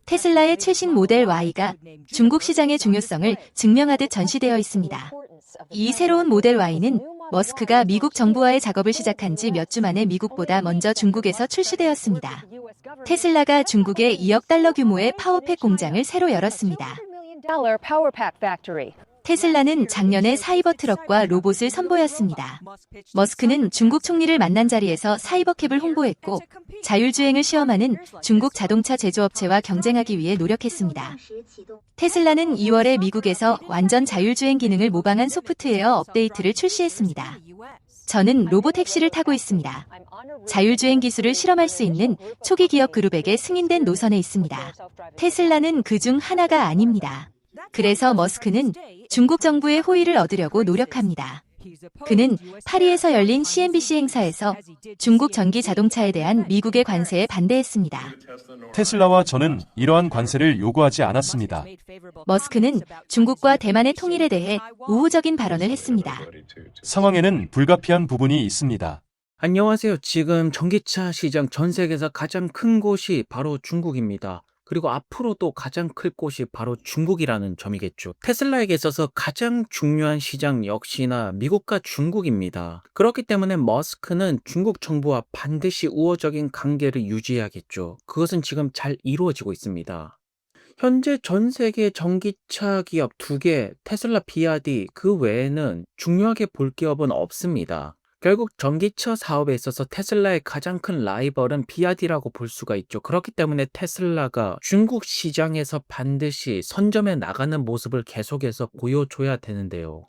테슬라의 최신 모델 Y가 중국 시장의 중요성을 증명하듯 전시되어 있습니다. 이 새로운 모델 Y는 머스크가 미국 정부와의 작업을 시작한 지 몇 주 만에 미국보다 먼저 중국에서 출시되었습니다. 테슬라가 중국에 2억 달러 규모의 파워팩 공장을 새로 열었습니다. 테슬라는 작년에 사이버 트럭과 로봇을 선보였습니다. 머스크는 중국 총리를 만난 자리에서 사이버캡을 홍보했고 자율주행을 시험하는 중국 자동차 제조업체와 경쟁하기 위해 노력했습니다. 테슬라는 2월에 미국에서 완전 자율주행 기능을 모방한 소프트웨어 업데이트를 출시했습니다. 저는 로보택시를 타고 있습니다. 자율주행 기술을 실험할 수 있는 초기 기업 그룹에게 승인된 노선에 있습니다. 테슬라는 그중 하나가 아닙니다. 그래서 머스크는 중국 정부의 호의를 얻으려고 노력합니다. 그는 파리에서 열린 CNBC 행사에서 중국 전기 자동차에 대한 미국의 관세에 반대했습니다. 테슬라와 저는 이러한 관세를 요구하지 않았습니다. 머스크는 중국과 대만의 통일에 대해 우호적인 발언을 했습니다. 상황에는 불가피한 부분이 있습니다. 안녕하세요. 지금 전기차 시장 전 세계에서 가장 큰 곳이 바로 중국입니다. 그리고 앞으로도 가장 클 곳이 바로 중국이라는 점이겠죠. 테슬라에게 있어서 가장 중요한 시장 역시나 미국과 중국입니다. 그렇기 때문에 머스크는 중국 정부와 반드시 우호적인 관계를 유지해야겠죠. 그것은 지금 잘 이루어지고 있습니다. 현재 전 세계 전기차 기업 2개, 테슬라, 비아디 그 외에는 중요하게 볼 기업은 없습니다. 결국 전기차 사업에 있어서 테슬라의 가장 큰 라이벌은 비아디라고 볼 수가 있죠. 그렇기 때문에 테슬라가 중국 시장에서 반드시 선점해 나가는 모습을 계속해서 보여줘야 되는데요.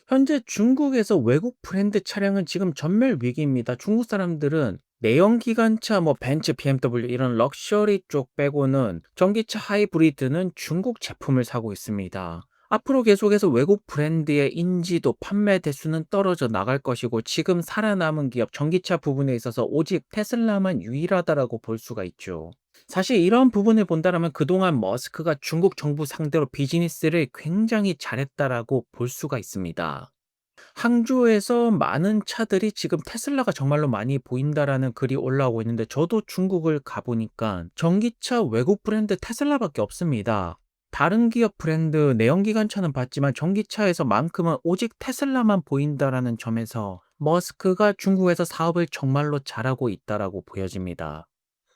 현재 중국에서 외국 브랜드 차량은 지금 전멸 위기입니다. 중국 사람들은 내연기관차, 벤츠, BMW 이런 럭셔리 쪽 빼고는 전기차 하이브리드는 중국 제품을 사고 있습니다. 앞으로 계속해서 외국 브랜드의 인지도, 판매 대수는 떨어져 나갈 것이고 지금 살아남은 기업 전기차 부분에 있어서 오직 테슬라만 유일하다라고 볼 수가 있죠. 사실 이런 부분을 본다면 그동안 머스크가 중국 정부 상대로 비즈니스를 굉장히 잘했다라고 볼 수가 있습니다. 항저우에서 많은 차들이 지금 테슬라가 정말로 많이 보인다라는 글이 올라오고 있는데 저도 중국을 가보니까 전기차 외국 브랜드 테슬라밖에 없습니다. 다른 기업 브랜드 내연기관차는 봤지만 전기차에서만큼은 오직 테슬라만 보인다라는 점에서 머스크가 중국에서 사업을 정말로 잘하고 있다라고 보여집니다.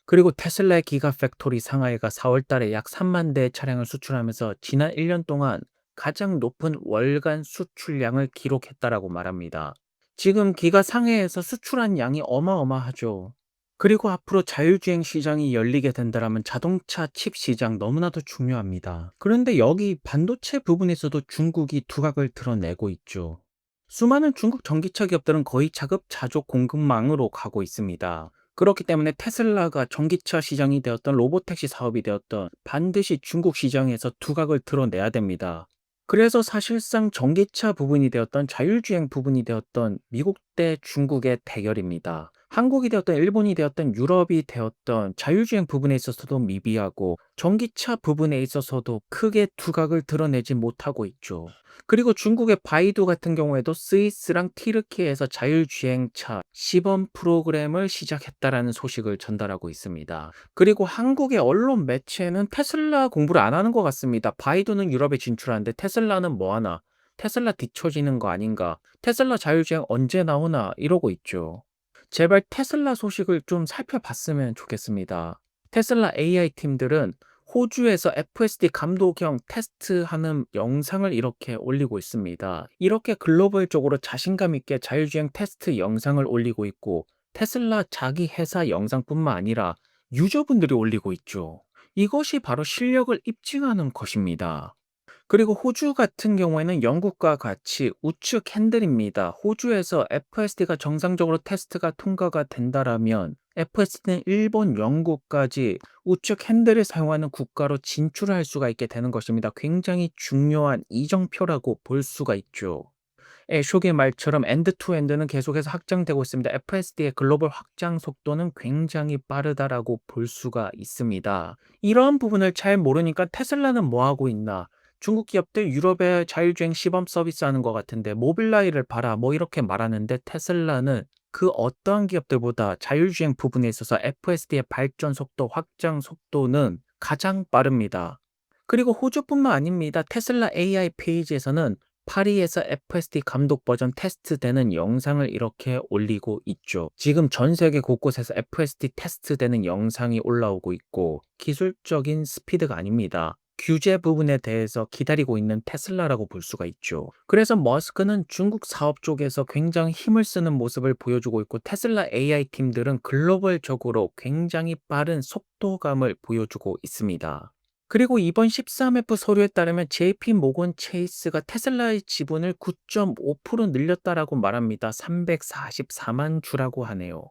그리고 테슬라의 기가팩토리 상하이가 4월 달에 약 3만 대의 차량을 수출하면서 지난 1년 동안 가장 높은 월간 수출량을 기록했다라고 말합니다. 지금 기가 상해에서 수출한 양이 어마어마하죠. 그리고 앞으로 자율주행 시장이 열리게 된다면 자동차 칩 시장 너무나도 중요합니다. 그런데 여기 반도체 부분에서도 중국이 두각을 드러내고 있죠. 수많은 중국 전기차 기업들은 거의 자급자족 공급망으로 가고 있습니다. 그렇기 때문에 테슬라가 전기차 시장이 되었던 로보택시 사업이 되었던 반드시 중국 시장에서 두각을 드러내야 됩니다. 그래서 사실상 전기차 부분이 되었던 자율주행 부분이 되었던 미국 대 중국의 대결입니다. 한국이 되었던 일본이 되었던 유럽이 되었던 자율주행 부분에 있어서도 미비하고 전기차 부분에 있어서도 크게 두각을 드러내지 못하고 있죠. 그리고 중국의 바이두 같은 경우에도 스위스랑 튀르키예에서 자율주행차 시범 프로그램을 시작했다라는 소식을 전달하고 있습니다. 그리고 한국의 언론 매체는 테슬라 공부를 안 하는 것 같습니다. 바이두는 유럽에 진출하는데 테슬라는 뭐 하나? 테슬라 뒤처지는 거 아닌가? 테슬라 자율주행 언제 나오나? 이러고 있죠. 제발 테슬라 소식을 좀 살펴봤으면 좋겠습니다. 테슬라 AI 팀들은 호주에서 FSD 감도경 테스트하는 영상을 이렇게 올리고 있습니다. 이렇게 글로벌적으로 자신감 있게 자율주행 테스트 영상을 올리고 있고 테슬라 자기 회사 영상뿐만 아니라 유저분들이 올리고 있죠. 이것이 바로 실력을 입증하는 것입니다. 그리고 호주 같은 경우에는 영국과 같이 우측 핸들입니다. 호주에서 FSD가 정상적으로 테스트가 통과가 된다라면 FSD는 일본, 영국까지 우측 핸들을 사용하는 국가로 진출할 수가 있게 되는 것입니다. 굉장히 중요한 이정표라고 볼 수가 있죠. 쇼의 말처럼 엔드-투-엔드는 계속해서 확장되고 있습니다. FSD의 글로벌 확장 속도는 굉장히 빠르다라고 볼 수가 있습니다. 이런 부분을 잘 모르니까 테슬라는 뭐 하고 있나? 중국 기업들 유럽에 자율주행 시범 서비스 하는 것 같은데 모빌라이를 봐라 이렇게 말하는데 테슬라는 그 어떠한 기업들보다 자율주행 부분에 있어서 FSD의 발전 속도, 확장 속도는 가장 빠릅니다. 그리고 호주뿐만 아닙니다. 테슬라 AI 페이지에서는 파리에서 FSD 감독 버전 테스트되는 영상을 이렇게 올리고 있죠. 지금 전 세계 곳곳에서 FSD 테스트되는 영상이 올라오고 있고 기술적인 스피드가 아닙니다. 규제 부분에 대해서 기다리고 있는 테슬라라고 볼 수가 있죠. 그래서 머스크는 중국 사업 쪽에서 굉장히 힘을 쓰는 모습을 보여주고 있고 테슬라 AI 팀들은 글로벌적으로 굉장히 빠른 속도감을 보여주고 있습니다. 그리고 이번 13F 서류에 따르면 JP 모건 체이스가 테슬라의 지분을 9.5% 늘렸다라고 말합니다. 344만 주라고 하네요.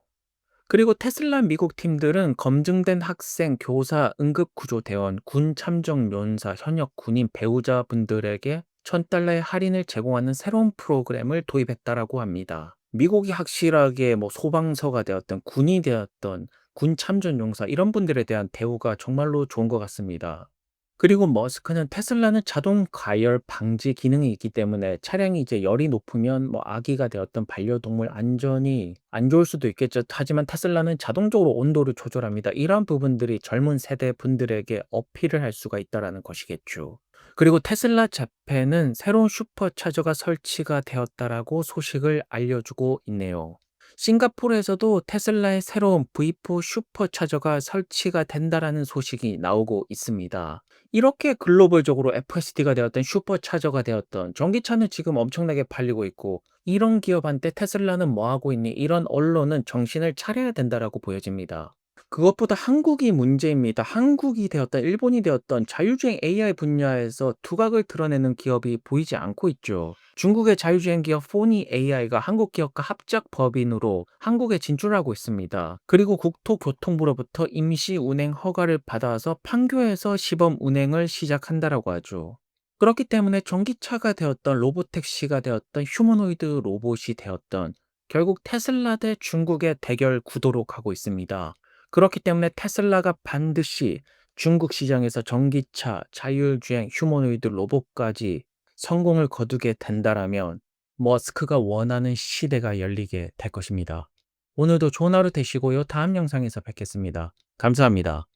그리고 테슬라 미국 팀들은 검증된 학생, 교사, 응급구조대원, 군 참정 연사, 현역 군인, 배우자분들에게 $1,000의 할인을 제공하는 새로운 프로그램을 도입했다라고 합니다. 미국이 확실하게 소방서가 되었던 군이 되었던 군 참전 용사 이런 분들에 대한 대우가 정말로 좋은 것 같습니다. 그리고 머스크는 테슬라는 자동 가열 방지 기능이 있기 때문에 차량이 이제 열이 높으면 아기가 되었던 반려동물 안전이 안 좋을 수도 있겠죠. 하지만 테슬라는 자동적으로 온도를 조절합니다. 이러한 부분들이 젊은 세대 분들에게 어필을 할 수가 있다라는 것이겠죠. 그리고 테슬라 재팬은 새로운 슈퍼차저가 설치가 되었다라고 소식을 알려주고 있네요. 싱가포르에서도 테슬라의 새로운 V4 슈퍼차저가 설치가 된다라는 소식이 나오고 있습니다. 이렇게 글로벌적으로 FSD가 되었던 슈퍼차저가 되었던 전기차는 지금 엄청나게 팔리고 있고 이런 기업한테 테슬라는 뭐 하고 있니? 이런 언론은 정신을 차려야 된다라고 보여집니다. 그것보다 한국이 문제입니다. 한국이 되었던 일본이 되었던 자율주행 AI 분야에서 두각을 드러내는 기업이 보이지 않고 있죠. 중국의 자율주행 기업 포니 AI가 한국 기업과 합작 법인으로 한국에 진출하고 있습니다. 그리고 국토교통부로부터 임시 운행 허가를 받아서 판교에서 시범 운행을 시작한다라고 하죠. 그렇기 때문에 전기차가 되었던 로보택시가 되었던 휴머노이드 로봇이 되었던 결국 테슬라 대 중국의 대결 구도로 가고 있습니다. 그렇기 때문에 테슬라가 반드시 중국 시장에서 전기차, 자율주행, 휴머노이드 로봇까지 성공을 거두게 된다라면 머스크가 원하는 시대가 열리게 될 것입니다. 오늘도 좋은 하루 되시고요. 다음 영상에서 뵙겠습니다. 감사합니다.